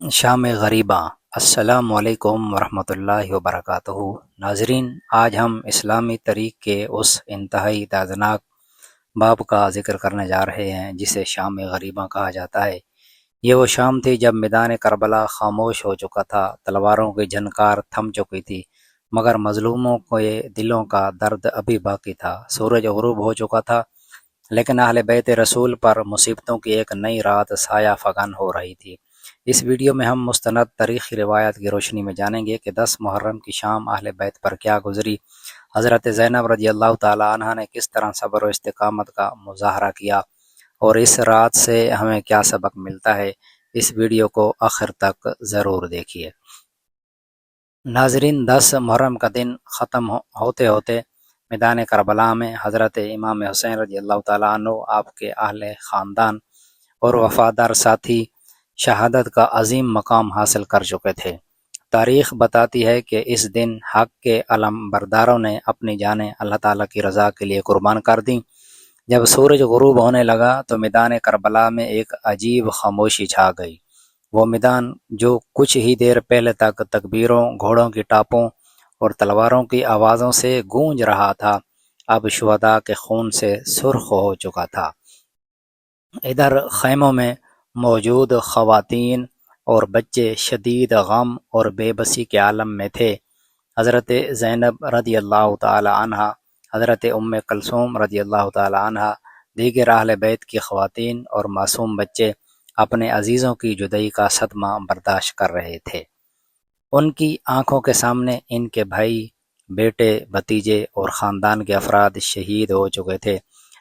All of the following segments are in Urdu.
شام غریبہ۔ السلام علیکم ورحمۃ اللہ وبرکاتہ۔ ناظرین، آج ہم اسلامی تاریخ کے اس انتہائی دردناک باب کا ذکر کرنے جا رہے ہیں جسے شام غریبہ کہا جاتا ہے۔ یہ وہ شام تھی جب میدان کربلا خاموش ہو چکا تھا، تلواروں کی جھنکار تھم چکی تھی، مگر مظلوموں کے دلوں کا درد ابھی باقی تھا۔ سورج غروب ہو چکا تھا، لیکن اہل بیت رسول پر مصیبتوں کی ایک نئی رات سایہ فگن ہو رہی تھی۔ اس ویڈیو میں ہم مستند تاریخی روایت کی روشنی میں جانیں گے کہ 10 محرم کی شام اہل بیت پر کیا گزری، حضرت زینب رضی اللہ تعالی عنہ نے کس طرح صبر و استقامت کا مظاہرہ کیا، اور اس رات سے ہمیں کیا سبق ملتا ہے۔ اس ویڈیو کو آخر تک ضرور دیکھیے۔ ناظرین، 10 محرم کا دن ختم ہوتے ہوتے میدان کربلا میں حضرت امام حسین رضی اللہ تعالیٰ عنہ، آپ کے اہل خاندان اور وفادار ساتھی شہادت کا عظیم مقام حاصل کر چکے تھے۔ تاریخ بتاتی ہے کہ اس دن حق کے علم برداروں نے اپنی جانیں اللہ تعالیٰ کی رضا کے لیے قربان کر دیں۔ جب سورج غروب ہونے لگا تو میدان کربلا میں ایک عجیب خاموشی چھا گئی۔ وہ میدان جو کچھ ہی دیر پہلے تک تکبیروں، گھوڑوں کی ٹاپوں اور تلواروں کی آوازوں سے گونج رہا تھا، اب شہداء کے خون سے سرخ ہو چکا تھا۔ ادھر خیموں میں موجود خواتین اور بچے شدید غم اور بے بسی کے عالم میں تھے۔ حضرت زینب رضی اللہ تعالی عنہ، حضرت ام کلثوم رضی اللہ تعالی عنہ، دیگر اہل بیت کی خواتین اور معصوم بچے اپنے عزیزوں کی جدائی کا صدمہ برداشت کر رہے تھے۔ ان کی آنکھوں کے سامنے ان کے بھائی، بیٹے، بھتیجے اور خاندان کے افراد شہید ہو چکے تھے،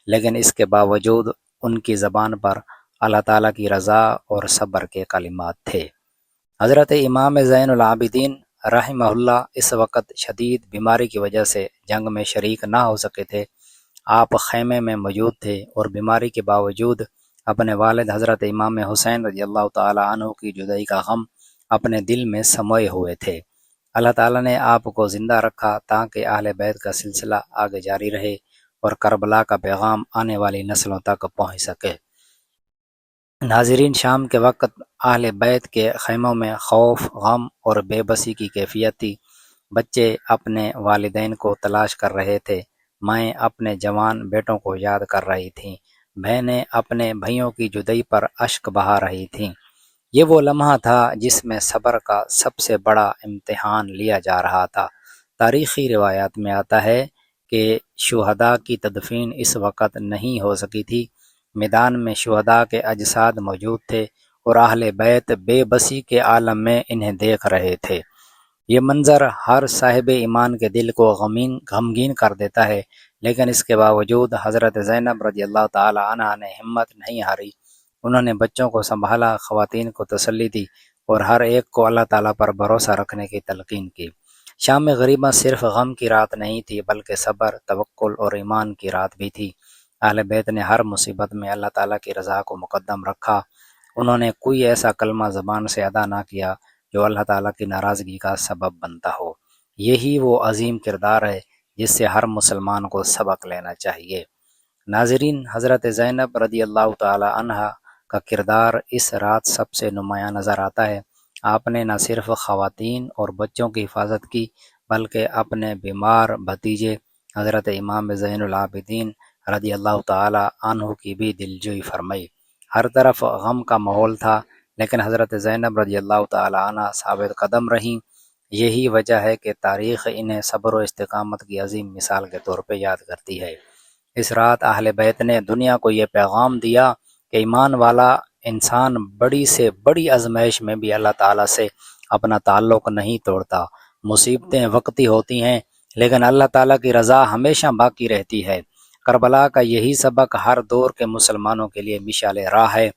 لیکن اس کے باوجود ان کی زبان پر اللہ تعالیٰ کی رضا اور صبر کے کلمات تھے۔ حضرت امام زین العابدین رحمہ اللہ اس وقت شدید بیماری کی وجہ سے جنگ میں شریک نہ ہو سکے تھے۔ آپ خیمے میں موجود تھے اور بیماری کے باوجود اپنے والد حضرت امام حسین رضی اللہ تعالی عنہ کی جدائی کا غم اپنے دل میں سموئے ہوئے تھے۔ اللہ تعالیٰ نے آپ کو زندہ رکھا تاکہ اہل بیت کا سلسلہ آگے جاری رہے اور کربلا کا پیغام آنے والی نسلوں تک پہنچ سکے۔ ناظرین، شام کے وقت اہل بیت کے خیموں میں خوف، غم اور بے بسی کی کیفیت تھی۔ بچے اپنے والدین کو تلاش کر رہے تھے، مائیں اپنے جوان بیٹوں کو یاد کر رہی تھیں، بہنیں اپنے بھائیوں کی جدائی پر اشک بہا رہی تھیں۔ یہ وہ لمحہ تھا جس میں صبر کا سب سے بڑا امتحان لیا جا رہا تھا۔ تاریخی روایات میں آتا ہے کہ شہداء کی تدفین اس وقت نہیں ہو سکی تھی۔ میدان میں شہداء کے اجساد موجود تھے اور اہل بیت بے بسی کے عالم میں انہیں دیکھ رہے تھے۔ یہ منظر ہر صاحب ایمان کے دل کو غمگین کر دیتا ہے، لیکن اس کے باوجود حضرت زینب رضی اللہ تعالی عنہ نے ہمت نہیں ہاری۔ انہوں نے بچوں کو سنبھالا، خواتین کو تسلی دی اور ہر ایک کو اللہ تعالیٰ پر بھروسہ رکھنے کی تلقین کی۔ شام غریبہ صرف غم کی رات نہیں تھی، بلکہ صبر، توکل اور ایمان کی رات بھی تھی۔ اہل بیت نے ہر مصیبت میں اللہ تعالیٰ کی رضا کو مقدم رکھا۔ انہوں نے کوئی ایسا کلمہ زبان سے ادا نہ کیا جو اللہ تعالیٰ کی ناراضگی کا سبب بنتا ہو۔ یہی وہ عظیم کردار ہے جس سے ہر مسلمان کو سبق لینا چاہیے۔ ناظرین، حضرت زینب رضی اللہ تعالی عنہ کا کردار اس رات سب سے نمایاں نظر آتا ہے۔ آپ نے نہ صرف خواتین اور بچوں کی حفاظت کی، بلکہ اپنے بیمار بھتیجے حضرت امام زین العابدین رضی اللہ تعالی عنہ کی بھی دلجوئی فرمائی۔ ہر طرف غم کا ماحول تھا، لیکن حضرت زینب رضی اللہ تعالی عنہ ثابت قدم رہیں۔ یہی وجہ ہے کہ تاریخ انہیں صبر و استقامت کی عظیم مثال کے طور پہ یاد کرتی ہے۔ اس رات اہل بیت نے دنیا کو یہ پیغام دیا کہ ایمان والا انسان بڑی سے بڑی آزمائش میں بھی اللہ تعالیٰ سے اپنا تعلق نہیں توڑتا۔ مصیبتیں وقتی ہوتی ہیں، لیکن اللہ تعالیٰ کی رضا ہمیشہ باقی رہتی ہے۔ کربلا کا یہی سبق ہر دور کے مسلمانوں کے لیے مشعل راہ ہے۔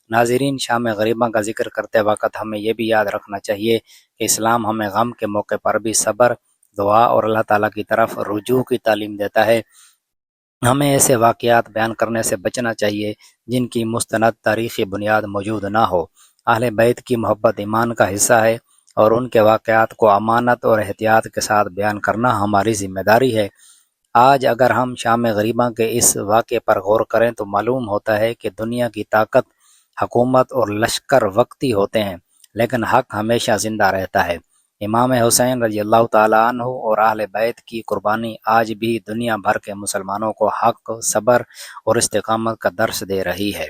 ناظرین، شام غریبہ کا ذکر کرتے وقت ہمیں یہ بھی یاد رکھنا چاہیے کہ اسلام ہمیں غم کے موقع پر بھی صبر، دعا اور اللہ تعالیٰ کی طرف رجوع کی تعلیم دیتا ہے۔ ہمیں ایسے واقعات بیان کرنے سے بچنا چاہیے جن کی مستند تاریخی بنیاد موجود نہ ہو۔ اہل بیت کی محبت ایمان کا حصہ ہے اور ان کے واقعات کو امانت اور احتیاط کے ساتھ بیان کرنا ہماری ذمہ داری ہے۔ آج اگر ہم شام غریبہ کے اس واقعے پر غور کریں تو معلوم ہوتا ہے کہ دنیا کی طاقت، حکومت اور لشکر وقتی ہوتے ہیں، لیکن حق ہمیشہ زندہ رہتا ہے۔ امام حسین رضی اللہ تعالیٰ عنہ اور اہل بیت کی قربانی آج بھی دنیا بھر کے مسلمانوں کو حق، صبر اور استقامت کا درس دے رہی ہے۔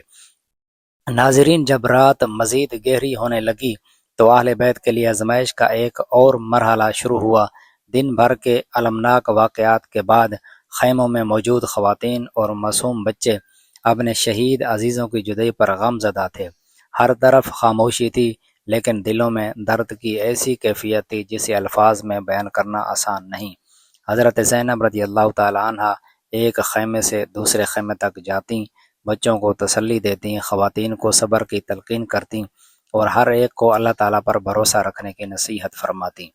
ناظرین، جب رات مزید گہری ہونے لگی تو اہل بیت کے لیے آزمائش کا ایک اور مرحلہ شروع ہوا۔ دن بھر کے المناک واقعات کے بعد خیموں میں موجود خواتین اور معصوم بچے اپنے شہید عزیزوں کی جدائی پر غم زدہ تھے۔ ہر طرف خاموشی تھی، لیکن دلوں میں درد کی ایسی کیفیت تھی جسے الفاظ میں بیان کرنا آسان نہیں۔ حضرت زینب رضی اللہ تعالی عنہ ایک خیمے سے دوسرے خیمے تک جاتیں، بچوں کو تسلی دیتی، خواتین کو صبر کی تلقین کرتی اور ہر ایک کو اللہ تعالیٰ پر بھروسہ رکھنے کی نصیحت فرماتی۔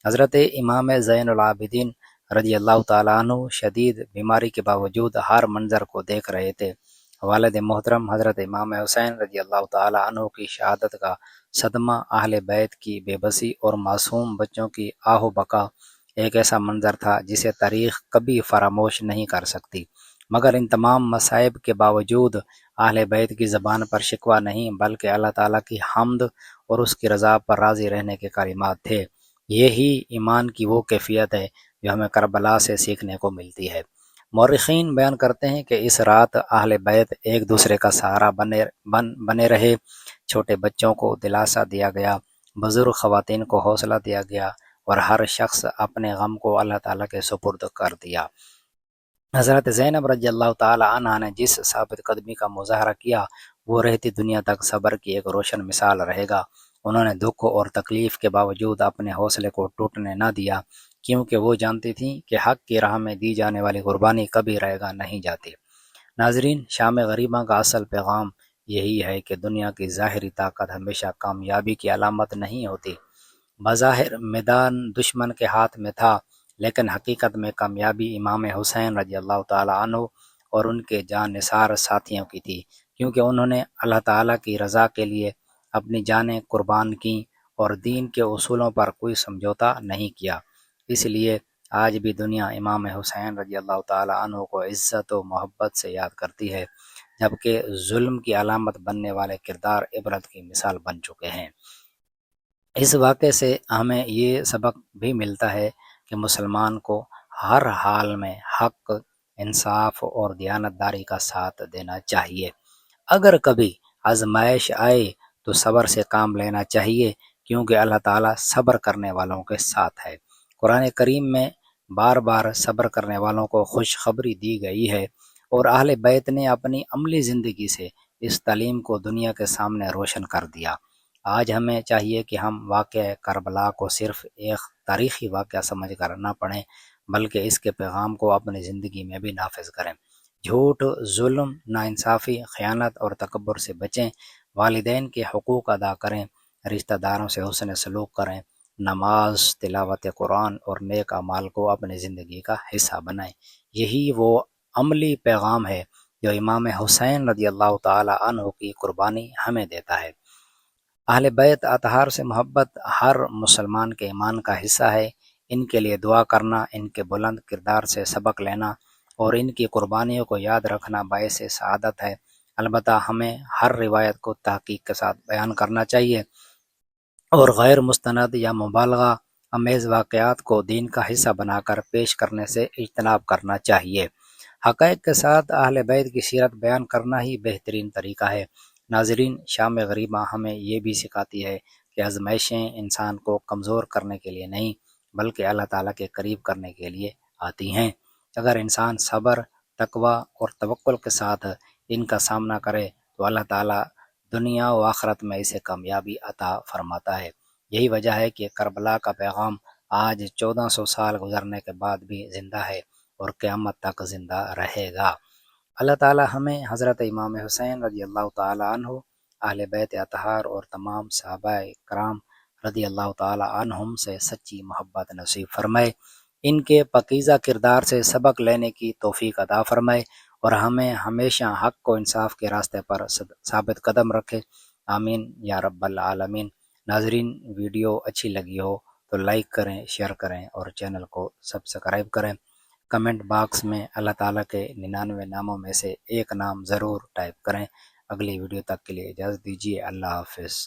حضرت امام زین العابدین رضی اللہ تعالیٰ عنہ شدید بیماری کے باوجود ہر منظر کو دیکھ رہے تھے۔ والد محترم حضرت امام حسین رضی اللہ تعالیٰ عنہ کی شہادت کا صدمہ، اہل بیت کی بے بسی اور معصوم بچوں کی آہ و بکا ایک ایسا منظر تھا جسے تاریخ کبھی فراموش نہیں کر سکتی۔ مگر ان تمام مصائب کے باوجود اہل بیت کی زبان پر شکوہ نہیں بلکہ اللہ تعالیٰ کی حمد اور اس کی رضا پر راضی رہنے کے کلمات تھے۔ یہی ایمان کی وہ کیفیت ہے جو ہمیں کربلا سے سیکھنے کو ملتی ہے۔ مورخین بیان کرتے ہیں کہ اس رات اہل بیت ایک دوسرے کا سہارا بنے رہے۔ چھوٹے بچوں کو دلاسا دیا گیا، بزرگ خواتین کو حوصلہ دیا گیا اور ہر شخص اپنے غم کو اللہ تعالیٰ کے سپرد کر دیا۔ حضرت زینب رضی اللہ تعالیٰ عنہ نے جس ثابت قدمی کا مظاہرہ کیا وہ رہتی دنیا تک صبر کی ایک روشن مثال رہے گا۔ انہوں نے دکھ اور تکلیف کے باوجود اپنے حوصلے کو ٹوٹنے نہ دیا، کیونکہ وہ جانتی تھیں کہ حق کی راہ میں دی جانے والی قربانی کبھی رہ گا نہیں جاتی۔ ناظرین، شام غریبہ کا اصل پیغام یہی ہے کہ دنیا کی ظاہری طاقت ہمیشہ کامیابی کی علامت نہیں ہوتی۔ بظاہر میدان دشمن کے ہاتھ میں تھا، لیکن حقیقت میں کامیابی امام حسین رضی اللہ تعالیٰ عنہ اور ان کے جان نثار ساتھیوں کی تھی، کیونکہ انہوں نے اللہ تعالیٰ کی رضا کے لیے اپنی جانیں قربان کیں اور دین کے اصولوں پر کوئی سمجھوتا نہیں کیا۔ اس لیے آج بھی دنیا امام حسین رضی اللہ تعالیٰ عنہ کو عزت و محبت سے یاد کرتی ہے، جبکہ ظلم کی علامت بننے والے کردار عبرت کی مثال بن چکے ہیں۔ اس واقعے سے ہمیں یہ سبق بھی ملتا ہے کہ مسلمان کو ہر حال میں حق، انصاف اور دیانتداری کا ساتھ دینا چاہیے۔ اگر کبھی آزمائش آئے تو صبر سے کام لینا چاہیے، کیونکہ اللہ تعالیٰ صبر کرنے والوں کے ساتھ ہے۔ قرآن کریم میں بار بار صبر کرنے والوں کو خوشخبری دی گئی ہے، اور اہل بیت نے اپنی عملی زندگی سے اس تعلیم کو دنیا کے سامنے روشن کر دیا۔ آج ہمیں چاہیے کہ ہم واقعہ کربلا کو صرف ایک تاریخی واقعہ سمجھ کر نہ پڑھیں، بلکہ اس کے پیغام کو اپنی زندگی میں بھی نافذ کریں۔ جھوٹ، ظلم، ناانصافی، خیانت اور تکبر سے بچیں، والدین کے حقوق ادا کریں، رشتہ داروں سے حسن سلوک کریں، نماز، تلاوت قرآن اور نیک اعمال کو اپنی زندگی کا حصہ بنائیں۔ یہی وہ عملی پیغام ہے جو امام حسین رضی اللہ تعالیٰ عنہ کی قربانی ہمیں دیتا ہے۔ اہل بیت اطہار سے محبت ہر مسلمان کے ایمان کا حصہ ہے۔ ان کے لیے دعا کرنا، ان کے بلند کردار سے سبق لینا اور ان کی قربانیوں کو یاد رکھنا باعث سعادت ہے۔ البتہ ہمیں ہر روایت کو تحقیق کے ساتھ بیان کرنا چاہیے اور غیر مستند یا مبالغہ امیز واقعات کو دین کا حصہ بنا کر پیش کرنے سے اجتناب کرنا چاہیے۔ حقائق کے ساتھ اہل بیت کی سیرت بیان کرنا ہی بہترین طریقہ ہے۔ ناظرین، شام غریبہ ہمیں یہ بھی سکھاتی ہے کہ آزمائشیں انسان کو کمزور کرنے کے لیے نہیں بلکہ اللہ تعالیٰ کے قریب کرنے کے لیے آتی ہیں۔ اگر انسان صبر، تقوی اور توکل کے ساتھ ان کا سامنا کرے تو اللہ تعالیٰ دنیا و آخرت میں اسے کامیابی عطا فرماتا ہے۔ یہی وجہ ہے کہ کربلا کا پیغام آج 1400 سال گزرنے کے بعد بھی زندہ ہے اور قیامت تک زندہ رہے گا۔ اللہ تعالیٰ ہمیں حضرت امام حسین رضی اللہ تعالیٰ عنہ، اہل بیت اطہار اور تمام صحابہ کرام رضی اللہ تعالیٰ عنہم سے سچی محبت نصیب فرمائے، ان کے پاکیزہ کردار سے سبق لینے کی توفیق عطا فرمائے اور ہمیں ہمیشہ حق و انصاف کے راستے پر ثابت قدم رکھے۔ آمین یا رب العالمین۔ ناظرین، ویڈیو اچھی لگی ہو تو لائک کریں، شیئر کریں اور چینل کو سبسکرائب کریں۔ کمنٹ باکس میں اللہ تعالیٰ کے 99 ناموں میں سے ایک نام ضرور ٹائپ کریں۔ اگلی ویڈیو تک کے لیے اجازت دیجیے۔ اللہ حافظ۔